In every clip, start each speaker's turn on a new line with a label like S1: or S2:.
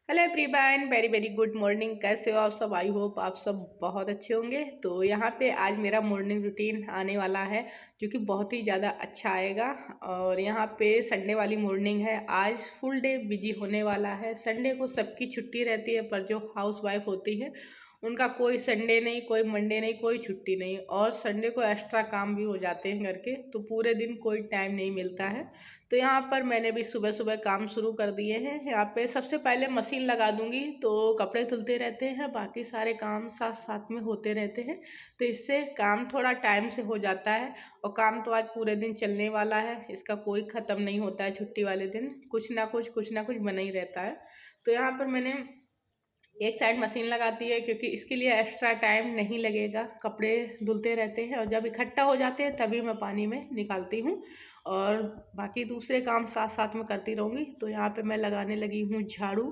S1: Hello everyone, very very good morning. कैसे हो आप सब? आई होप आप सब बहुत अच्छे होंगे। तो यहाँ पे आज मेरा मॉर्निंग रूटीन आने वाला है जो कि बहुत ही ज़्यादा अच्छा आएगा। और यहाँ पे संडे वाली मॉर्निंग है। आज फुल डे बिजी होने वाला है। संडे को सबकी छुट्टी रहती है, पर जो हाउस वाइफ होती है उनका कोई संडे नहीं, कोई मंडे नहीं, कोई छुट्टी नहीं। और संडे को एक्स्ट्रा काम भी हो जाते हैं घर के, तो पूरे दिन कोई टाइम नहीं मिलता है। तो यहाँ पर मैंने भी सुबह सुबह काम शुरू कर दिए हैं। यहाँ पे सबसे पहले मशीन लगा दूंगी तो कपड़े धुलते रहते हैं, बाकी सारे काम साथ साथ में होते रहते हैं। तो इससे काम थोड़ा टाइम से हो जाता है। और काम तो आज पूरे दिन चलने वाला है, इसका कोई ख़त्म नहीं होता है। छुट्टी वाले दिन कुछ ना कुछ बना ही रहता है। तो यहाँ पर मैंने एक साइड मशीन लगाती है क्योंकि इसके लिए एक्स्ट्रा टाइम नहीं लगेगा। कपड़े धुलते रहते हैं और जब इकट्ठा हो जाते हैं तभी मैं पानी में निकालती हूँ। और बाकी दूसरे काम साथ साथ में करती रहूँगी। तो यहाँ पे मैं लगाने लगी हूँ झाड़ू।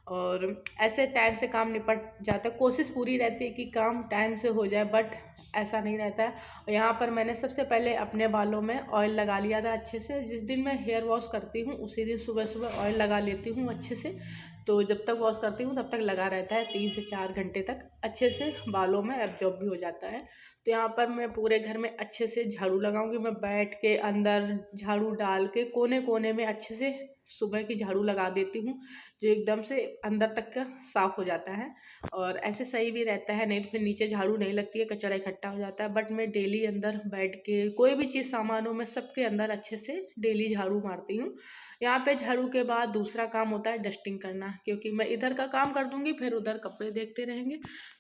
S1: और ऐसे टाइम से काम निपट जाता है। कोशिश पूरी रहती है कि काम टाइम से हो जाए, बट ऐसा नहीं रहता है। और यहाँ पर मैंने सबसे पहले अपने बालों में ऑयल लगा लिया था अच्छे से। जिस दिन मैं हेयर वॉश करती हूँ उसी दिन सुबह सुबह ऑयल लगा लेती हूँ अच्छे से। तो जब तक वॉश करती हूँ तब तक लगा रहता है, 3 से 4 घंटे तक अच्छे से बालों में एब्जॉर्ब भी हो जाता है। तो यहाँ पर मैं पूरे घर में अच्छे से झाड़ू लगाऊंगी। मैं बैठ के अंदर झाड़ू डाल के कोने कोने में अच्छे से सुबह की झाड़ू लगा देती हूँ, जो एकदम से अंदर तक का साफ हो जाता है। और ऐसे सही भी रहता है, नहीं तो फिर नीचे झाड़ू नहीं लगती है, कचरा इकट्ठा हो जाता है। बट मैं डेली अंदर बैठ के कोई भी चीज़ सामान हो मैं सबके अंदर अच्छे से डेली झाड़ू मारती हूँ। यहाँ पे झाड़ू के बाद दूसरा काम होता है डस्टिंग करना, क्योंकि मैं इधर का काम कर दूंगी फिर उधर कपड़े देखते रहेंगे।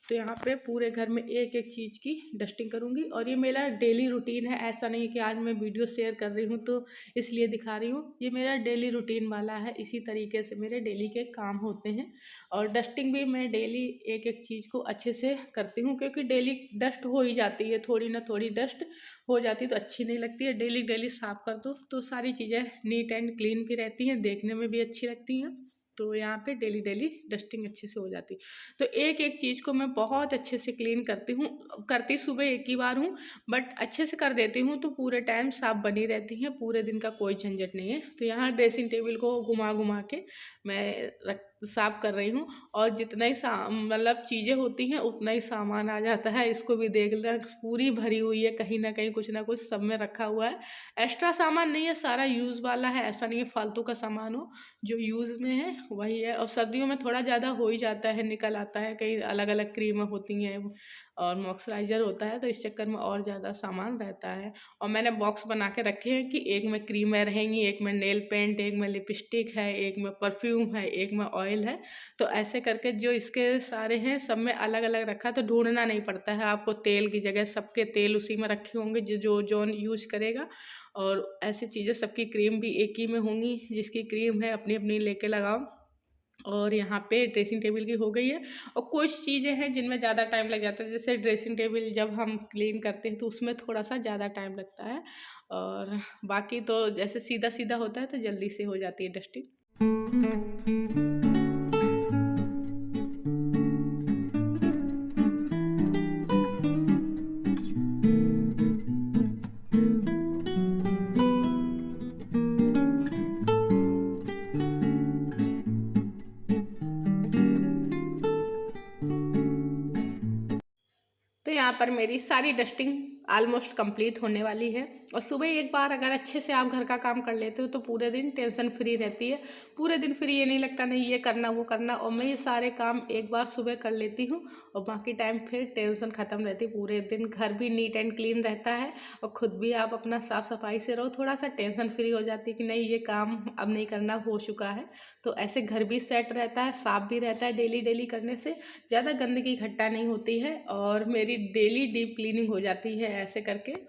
S1: तो यहाँ पे पूरे घर में एक एक चीज़ की डस्टिंग करूँगी। और ये मेरा डेली रूटीन है। ऐसा नहीं कि आज मैं वीडियो शेयर कर रही हूँ तो इसलिए दिखा रही हूँ। ये मेरा डेली रूटीन वाला है। इसी तरीके से मेरे डेली के काम होते हैं। और डस्टिंग भी मैं डेली एक एक चीज़ को अच्छे से करती हूँ, क्योंकि डेली डस्ट हो ही जाती है, थोड़ी ना थोड़ी डस्ट हो जाती है तो अच्छी नहीं लगती है। डेली डेली साफ़ कर दो तो सारी चीज़ें नीट एंड क्लीन भी रहती हैं, देखने में भी अच्छी लगती हैं। तो यहाँ पे डेली डेली डस्टिंग अच्छे से हो जाती। तो एक एक चीज़ को मैं बहुत अच्छे से क्लीन करती हूँ। करती सुबह एक ही बार हूँ, बट अच्छे से कर देती हूँ तो पूरे टाइम साफ बनी रहती हैं, पूरे दिन का कोई झंझट नहीं है। तो यहाँ ड्रेसिंग टेबल को घुमा घुमा के मैं साफ कर रही हूँ। और जितना ही मतलब चीज़ें होती हैं उतना ही सामान आ जाता है। इसको भी देख लें, पूरी भरी हुई है, कहीं ना कुछ सब में रखा हुआ है। एक्स्ट्रा सामान नहीं है, सारा यूज़ वाला है। ऐसा नहीं है फालतू का सामान हो, जो यूज़ में है वही है। और सर्दियों में थोड़ा ज़्यादा हो ही जाता है, निकल आता है। कई अलग अलग क्रीमें होती हैं और मॉइस्चराइज़र होता है, तो इस चक्कर में और ज़्यादा सामान रहता है। और मैंने बॉक्स बना के रखे हैं कि एक में क्रीमें रहेंगी, एक में नेल पेंट, एक में लिपस्टिक है, एक में परफ्यूम है, एक में ऑयल है। तो ऐसे करके जो इसके सारे हैं सब में अलग अलग रखा, तो ढूंढना नहीं पड़ता है आपको। तेल की जगह सबके तेल उसी में रखे होंगे जो जो यूज करेगा। और ऐसी चीज़ें सबकी क्रीम भी एक ही में होंगी, जिसकी क्रीम है अपनी अपनी लेके लगाओ। और यहाँ पे ड्रेसिंग टेबल की हो गई है। और कुछ चीज़ें हैं जिनमें ज़्यादा टाइम लग जाता है, जैसे ड्रेसिंग टेबल जब हम क्लीन करते हैं तो उसमें थोड़ा सा ज़्यादा टाइम लगता है। और बाकी तो जैसे सीधा सीधा होता है तो जल्दी से हो जाती है डस्टिंग। तो यहाँ पर मेरी सारी डस्टिंग ऑलमोस्ट कंप्लीट होने वाली है। और सुबह एक बार अगर अच्छे से आप घर का काम कर लेते हो तो पूरे दिन टेंशन फ्री रहती है। पूरे दिन फ्री ये नहीं लगता नहीं ये करना वो करना। और मैं ये सारे काम एक बार सुबह कर लेती हूँ और बाकी टाइम फिर टेंशन ख़त्म रहती है। पूरे दिन घर भी नीट एंड क्लीन रहता है और ख़ुद भी आप अपना साफ़ सफाई से रहो, थोड़ा सा टेंशन फ्री हो जाती है कि नहीं ये काम अब नहीं करना, हो चुका है। तो ऐसे घर भी सेट रहता है, साफ़ भी रहता है। डेली डेली करने से ज़्यादा गंदगी इकट्ठा नहीं होती है और मेरी डेली डीप क्लीनिंग हो जाती है ऐसे करके।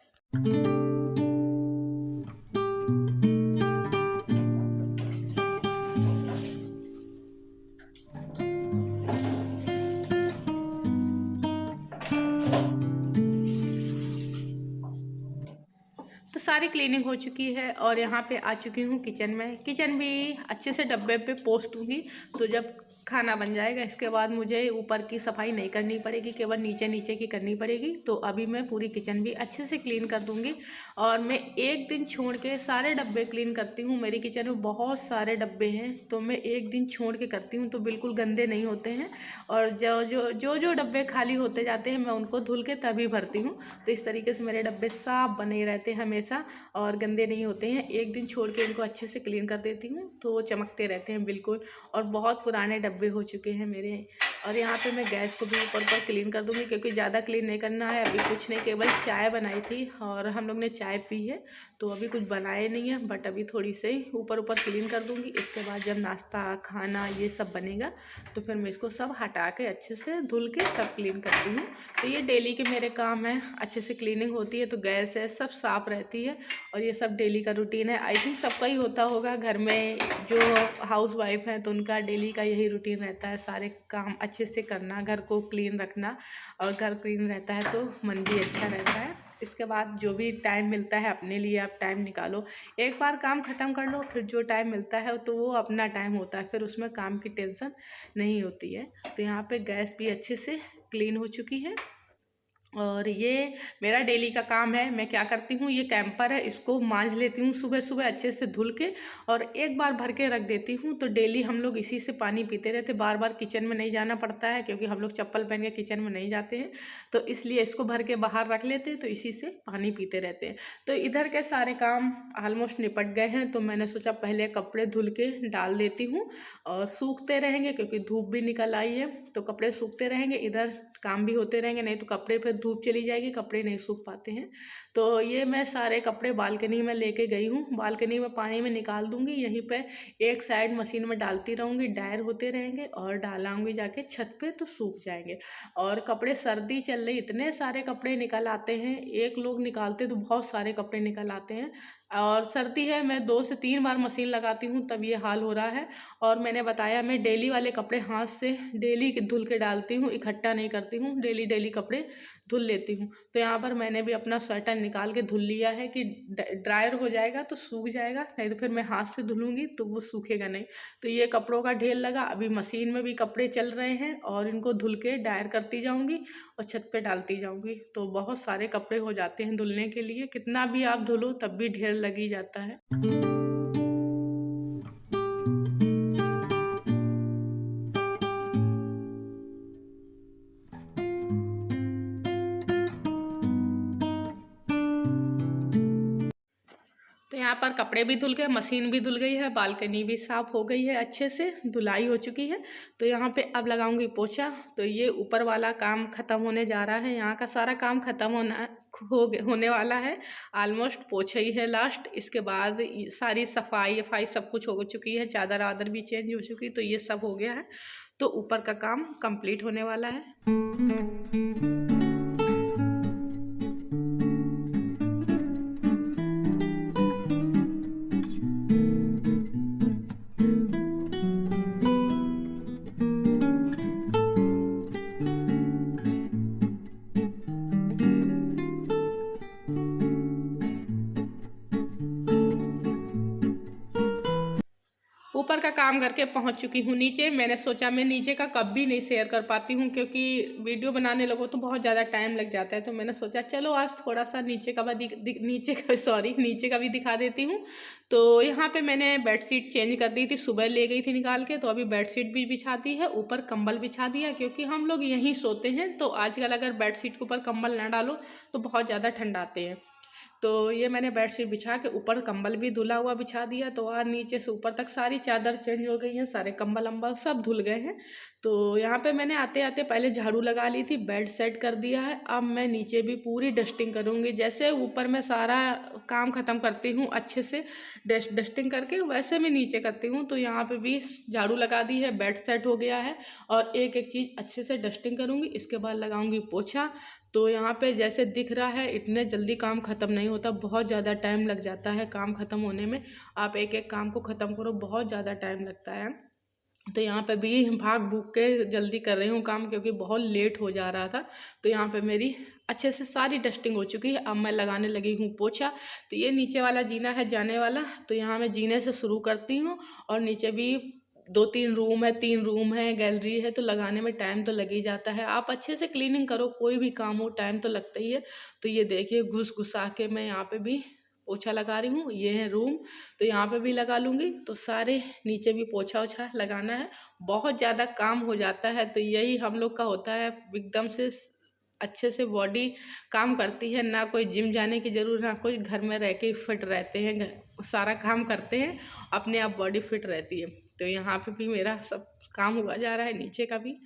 S1: तो सारी सारी क्लीनिंग हो चुकी है और यहाँ पे आ चुकी हूँ किचन में। किचन भी अच्छे से डब्बे पे पोंछ दूँगी, तो जब खाना बन जाएगा इसके बाद मुझे ऊपर की सफाई नहीं करनी पड़ेगी, केवल नीचे नीचे की करनी पड़ेगी। तो अभी मैं पूरी किचन भी अच्छे से क्लीन कर दूँगी और मैं एक दिन छोड़ के सारे डब्बे क्लीन करती हूँ। मेरी किचन में बहुत सारे डब्बे हैं, तो मैं एक दिन छोड़ के करती हूँ, तो बिल्कुल गंदे नहीं होते हैं। और जो डब्बे खाली होते जाते हैं मैं उनको धुल के तभी भरती हूँ। तो इस तरीके से मेरे डब्बे साफ बने रहते हैं हमेशा और गंदे नहीं होते हैं। एक दिन छोड़ के इनको अच्छे से क्लीन कर देती हूँ तो वो चमकते रहते हैं बिल्कुल। और बहुत पुराने डब्बे हो चुके हैं मेरे। और यहाँ पे मैं गैस को भी ऊपर क्लीन कर दूँगी, क्योंकि ज़्यादा क्लीन नहीं करना है। अभी कुछ नहीं, केवल चाय बनाई थी और हम लोग ने चाय पी है, तो अभी कुछ बनाए नहीं है, बट अभी थोड़ी से ऊपर क्लीन कर दूँगी। इसके बाद जब नाश्ता खाना ये सब बनेगा तो फिर मैं इसको सब हटा के अच्छे से धुल के तब क्लीन करती हूँ। तो ये डेली के मेरे काम है, अच्छे से क्लीनिंग होती है तो गैस है सब साफ़ रहती है और ये सब डेली का रूटीन है। आई थिंक सबका ही होता होगा, घर में जो हाउस वाइफ हैं तो उनका डेली का यही रूटीन रहता है, सारे काम अच्छे से करना, घर को क्लीन रखना। और घर क्लीन रहता है तो मन भी अच्छा रहता है। इसके बाद जो भी टाइम मिलता है अपने लिए आप टाइम निकालो, एक बार काम ख़त्म कर लो, फिर जो टाइम मिलता है तो वो अपना टाइम होता है, फिर उसमें काम की टेंशन नहीं होती है। तो यहाँ पे गैस भी अच्छे से क्लीन हो चुकी है और ये मेरा डेली का काम है। मैं क्या करती हूँ, ये कैंपर है, इसको मांज लेती हूँ सुबह सुबह अच्छे से धुल के और एक बार भर के रख देती हूँ। तो डेली हम लोग इसी से पानी पीते रहते, बार बार किचन में नहीं जाना पड़ता है, क्योंकि हम लोग चप्पल पहन के किचन में नहीं जाते हैं, तो इसलिए इसको भर के बाहर रख लेते हैं, तो इसी से पानी पीते रहते हैं। तो इधर के सारे काम ऑलमोस्ट निपट गए हैं, तो मैंने सोचा पहले कपड़े धुल के डाल देती हूँ और सूखते रहेंगे, क्योंकि धूप भी निकल आई है तो कपड़े सूखते रहेंगे, इधर काम भी होते रहेंगे, नहीं तो कपड़े पे धूप चली जाएगी, कपड़े नहीं सूख पाते हैं। तो ये मैं सारे कपड़े बालकनी में लेके गई हूँ, बालकनी में पानी में निकाल दूँगी, यहीं पे एक साइड मशीन में डालती रहूँगी, डायर होते रहेंगे और डालाऊँगी जाके छत पे तो सूख जाएंगे। और कपड़े, सर्दी चल रही, इतने सारे कपड़े निकल आते हैं, एक लोग निकालते तो बहुत सारे कपड़े निकल आते हैं। और सर्दी है, मैं 2 से 3 बार मशीन लगाती हूँ तब ये हाल हो रहा है। और मैंने बताया मैं डेली वाले कपड़े हाथ से डेली धुल के डालती हूँ, इकट्ठा नहीं करती हूँ, डेली डेली कपड़े धुल लेती हूँ। तो यहाँ पर मैंने भी अपना स्वेटर निकाल के धुल लिया है कि ड्रायर हो जाएगा तो सूख जाएगा, नहीं तो फिर मैं हाथ से धुलूँगी तो वो सूखेगा नहीं। तो ये कपड़ों का ढेर लगा, अभी मशीन में भी कपड़े चल रहे हैं और इनको धुल के डायर करती जाऊँगी और छत पे डालती जाऊँगी। तो बहुत सारे कपड़े हो जाते हैं धुलने के लिए, कितना भी आप धुलो तब भी ढेर लग ही जाता है। तो यहाँ पर कपड़े भी धुल गए, मशीन भी धुल गई है, बालकनी भी साफ़ हो गई है, अच्छे से धुलाई हो चुकी है। तो यहाँ पे अब लगाऊंगी पोछा। तो ये ऊपर वाला काम ख़त्म होने जा रहा है, यहाँ का सारा काम ख़त्म होने वाला है। ऑलमोस्ट पोछा ही है लास्ट, इसके बाद सारी सफाई वफाई सब कुछ हो चुकी है, चादर आदर भी चेंज हो चुकी, तो ये सब हो गया है। तो ऊपर का काम कंप्लीट होने वाला है। ऊपर का काम करके पहुंच चुकी हूँ नीचे। मैंने सोचा मैं नीचे का कभी नहीं शेयर कर पाती हूँ, क्योंकि वीडियो बनाने लगो तो बहुत ज़्यादा टाइम लग जाता है। तो मैंने सोचा चलो आज थोड़ा सा नीचे का भी दिखा देती हूँ। तो यहाँ पे मैंने बेडशीट चेंज कर दी थी, सुबह ले गई थी निकाल के, तो अभी बेडशीट भी बिछा दी है, ऊपर कंबल बिछा दिया, क्योंकि हम लोग यहीं सोते हैं। तो आजकल अगर बेडशीट के ऊपर कंबल ना डालो तो बहुत ज़्यादा ठंड आते हैं। तो ये मैंने बेडशीट बिछा के ऊपर कंबल भी धुला हुआ बिछा दिया। तो आज नीचे से ऊपर तक सारी चादर चेंज हो गई हैं, सारे कंबल अम्बल सब धुल गए हैं। तो यहाँ पे मैंने आते आते पहले झाड़ू लगा ली थी, बेड सेट कर दिया है। अब मैं नीचे भी पूरी डस्टिंग करूँगी, जैसे ऊपर मैं सारा काम ख़त्म करती हूँ अच्छे से डस्टिंग करके, वैसे मैं नीचे करती हूँ। तो यहाँ पे भी झाड़ू लगा दी है, बेड सेट हो गया है और एक एक चीज़ अच्छे से डस्टिंग करूँगी। इसके बाद लगाऊँगी पोछा। तो यहाँ पे जैसे दिख रहा है इतने जल्दी काम ख़त्म नहीं होता, बहुत ज़्यादा टाइम लग जाता है काम ख़त्म होने में। आप एक एक काम को ख़त्म करो, बहुत ज़्यादा टाइम लगता है। तो यहाँ पे भी भाग भूग के जल्दी कर रही हूँ काम, क्योंकि बहुत लेट हो जा रहा था। तो यहाँ पे मेरी अच्छे से सारी डस्टिंग हो चुकी है। अब मैं लगाने लगी हूँ पोछा। तो ये नीचे वाला जीना है जाने वाला, तो यहाँ मैं जीने से शुरू करती हूँ। और नीचे भी 2-3 रूम है, 3 रूम है, गैलरी है, तो लगाने में टाइम तो लग ही जाता है। आप अच्छे से क्लीनिंग करो, कोई भी काम हो टाइम तो लगता ही है। तो ये देखिए घुस घुसा के मैं यहाँ पे भी पोछा लगा रही हूँ। ये है रूम, तो यहाँ पे भी लगा लूँगी। तो सारे नीचे भी पोछा ओछा लगाना है। बहुत ज़्यादा काम हो जाता है, तो यही हम लोग का होता है, एकदम से अच्छे से बॉडी काम करती है। ना कोई जिम जाने की ज़रूरत, ना कोई, घर में रह के फिट रहते हैं, सारा काम करते हैं, अपने आप बॉडी फिट रहती है। तो यहाँ पे भी मेरा सब काम हुआ जा रहा है, नीचे का भी।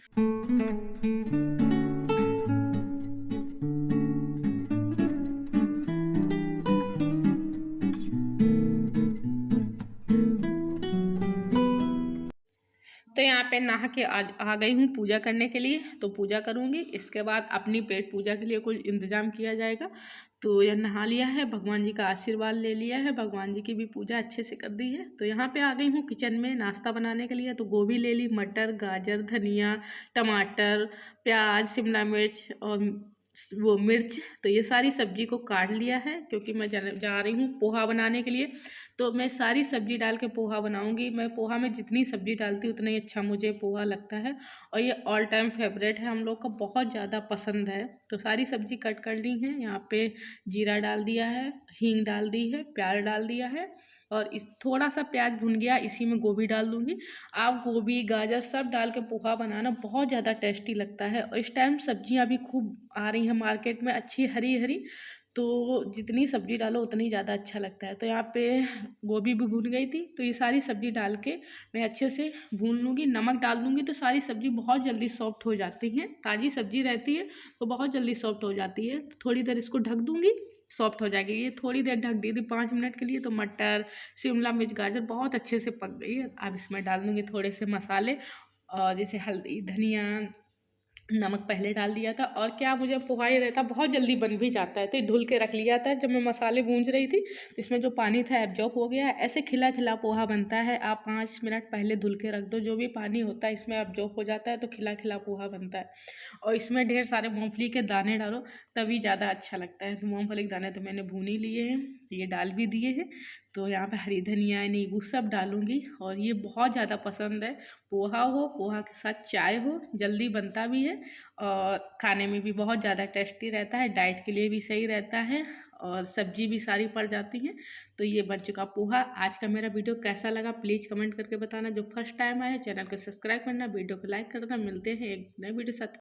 S1: तो यहाँ पे नहा के आ गई हूँ पूजा करने के लिए। तो पूजा करूँगी, इसके बाद अपनी पेट पूजा के लिए कुछ इंतज़ाम किया जाएगा। तो यह नहा लिया है, भगवान जी का आशीर्वाद ले लिया है, भगवान जी की भी पूजा अच्छे से कर दी है। तो यहाँ पे आ गई हूँ किचन में नाश्ता बनाने के लिए। तो गोभी ले ली, मटर, गाजर, धनिया, टमाटर, प्याज, शिमला मिर्च और वो मिर्च। तो ये सारी सब्जी को काट लिया है, क्योंकि मैं जा रही हूँ पोहा बनाने के लिए। तो मैं सारी सब्जी डाल के पोहा बनाऊंगी। मैं पोहा में जितनी सब्जी डालती हूँ उतना ही अच्छा मुझे पोहा लगता है। और ये ऑल टाइम फेवरेट है हम लोग का, बहुत ज़्यादा पसंद है। तो सारी सब्जी कट कर ली है। यहाँ पे जीरा डाल दिया है, हींग डाल दी है, प्याज डाल दिया है। और इस थोड़ा सा प्याज भुन गया, इसी में गोभी डाल दूंगी। आप गोभी गाजर सब डाल के पोहा बनाना, बहुत ज़्यादा टेस्टी लगता है। और इस टाइम सब्जियां भी खूब आ रही हैं मार्केट में, अच्छी हरी हरी। तो जितनी सब्जी डालो उतनी ज़्यादा अच्छा लगता है। तो यहाँ पे गोभी भी भून गई थी, तो ये सारी सब्जी डाल के मैं अच्छे से भून लूँगी। नमक डाल दूँगी तो सारी सब्जी बहुत जल्दी सॉफ्ट हो जाती हैं। ताज़ी सब्जी रहती है तो बहुत जल्दी सॉफ्ट हो जाती है। तो थोड़ी देर इसको ढक दूँगी, सॉफ्ट हो जाएगी। ये थोड़ी देर ढक दी थी 5 मिनट के लिए। तो मटर, शिमला मिर्च, गाजर बहुत अच्छे से पक गई है। अब इसमें डाल दूँगी थोड़े से मसाले, और जैसे हल्दी, धनिया, नमक पहले डाल दिया था। और क्या, मुझे पोहा ही रहता बहुत जल्दी बन भी जाता है, तो ये धुल के रख लिया था। जब मैं मसाले भूंज रही थी तो इसमें जो पानी था एब्जॉर्ब हो गया। ऐसे खिला खिला पोहा बनता है। आप 5 मिनट पहले धुल के रख दो, जो भी पानी होता है इसमें एब्जॉर्ब हो जाता है, तो खिला खिला पोहा बनता है। और इसमें ढेर सारे मूँगफली के दाने डालो, तभी ज़्यादा अच्छा लगता है। तो मूँगफली के दाने तो मैंने भून ही लिए हैं, ये डाल भी दिए हैं। तो यहाँ पे हरी धनिया, नींबू सब डालूंगी। और ये बहुत ज़्यादा पसंद है। पोहा हो, पोहा के साथ चाय हो, जल्दी बनता भी है और खाने में भी बहुत ज़्यादा टेस्टी रहता है, डाइट के लिए भी सही रहता है, और सब्जी भी सारी पड़ जाती हैं। तो ये बन चुका पोहा। आज का मेरा वीडियो कैसा लगा प्लीज़ कमेंट करके बताना। जो फर्स्ट टाइम आया चैनल को सब्सक्राइब करना, वीडियो को लाइक करना। मिलते हैं एक नए वीडियो साथ।